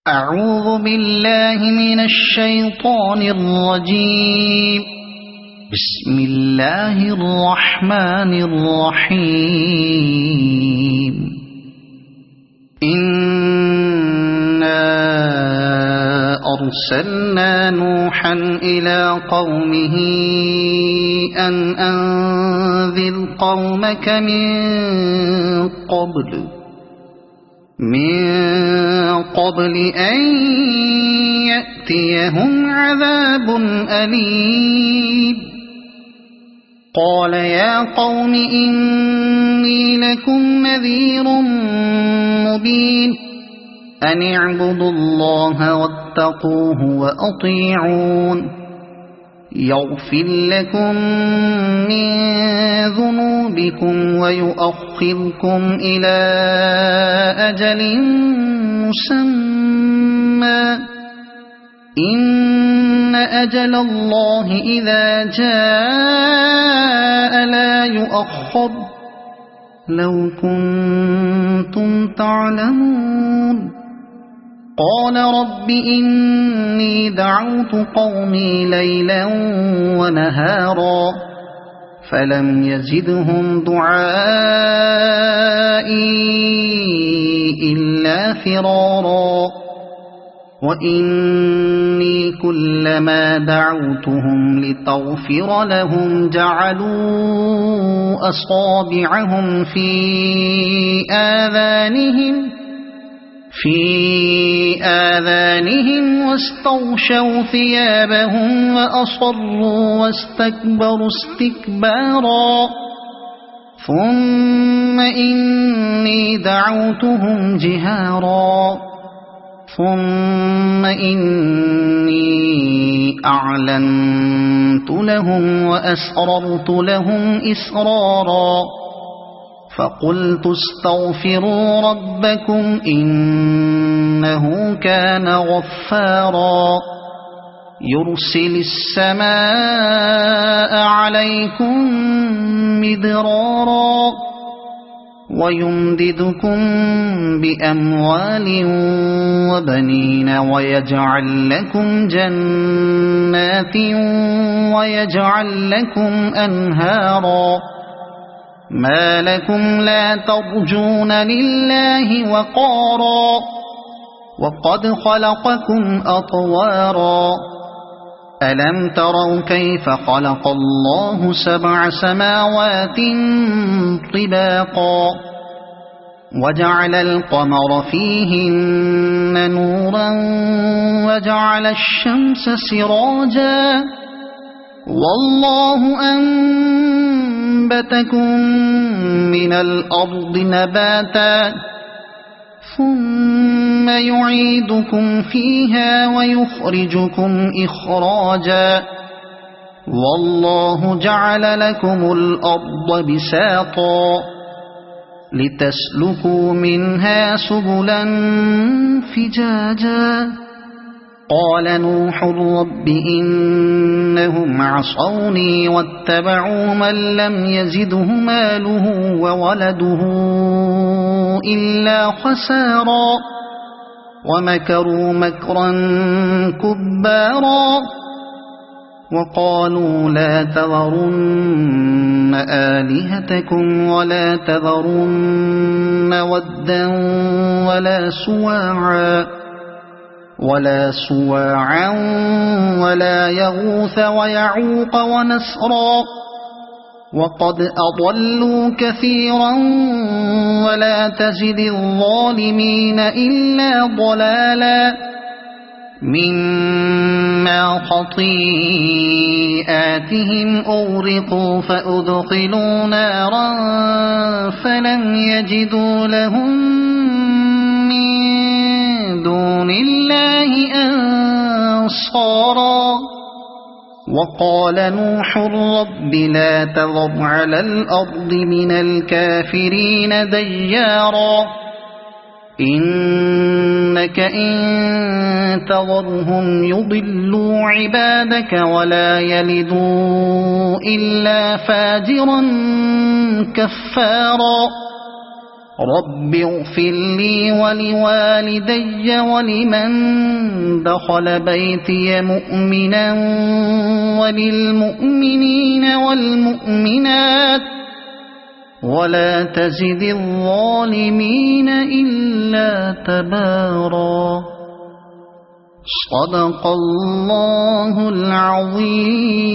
أعوذ بالله من الشيطان الرجيم. بسم الله الرحمن الرحيم. إنا أرسلنا نوحا إلى قومه أن أنذر قومك من قبل أن يأتيهم عذاب أليم. قال يا قوم إني لكم نذير مبين أن اعبدوا الله واتقوه وأطيعون يغفر لكم من ذنوبكم ويؤخركم إلى أجل مسمى إن أجل الله إذا جاء لا يؤخر لو كنتم تعلمون. قال رب إني دعوت قومي ليلا ونهارا فلم يزدهم دعائي إلا فرارا. وإني كلما دعوتهم لتغفر لهم جعلوا أصابعهم في آذانهم واستغشوا ثيابهم وأصروا واستكبروا استكبارا. ثم إني دعوتهم جهارا ثم إني أعلنت لهم وأسررت لهم إسرارا. فقلت استغفروا ربكم إنه كان غفارا يرسل السماء عليكم مدرارا ويمددكم بأموال وبنين ويجعل لكم جنات ويجعل لكم أنهارا. ما لكم لا ترجون لله وقارا وقد خلقكم أطوارا. ألم تروا كيف خلق الله 7 سماوات طباقا وجعل القمر فيهن نورا وجعل الشمس سراجا والله أنبتكم من الأرض نباتا ثم يعيدكم فيها ويخرجكم إخراجا والله جعل لكم الأرض بساطا لتسلكوا منها سبلا فجاجا. قال نوح رب إنهم عصوني واتبعوا من لم يزده ماله وولده إلا خسارا ومكروا مكرا كبارا. وقالوا لا تذرن آلهتكم ولا تذرن ودا ولا سواعا ولا يغوث ويعوق ونسرا وقد أضلوا كثيرا ولا تزد الظالمين إلا ضلالا. مما خطيئاتهم أغرقوا فأدخلوا نارا فلم يجدوا لهم من دون الله أنصارا. وقال نوح رب لا تذر على الأرض من الكافرين ديارا إنك إن تذرهم يضلوا عبادك ولا يلدوا إلا فاجرا كفارا. رب اغفر لي ولوالدي ولمن دخل بيتي مؤمنا وللمؤمنين والمؤمنات ولا تزد الظالمين إلا تبارا. صدق الله العظيم.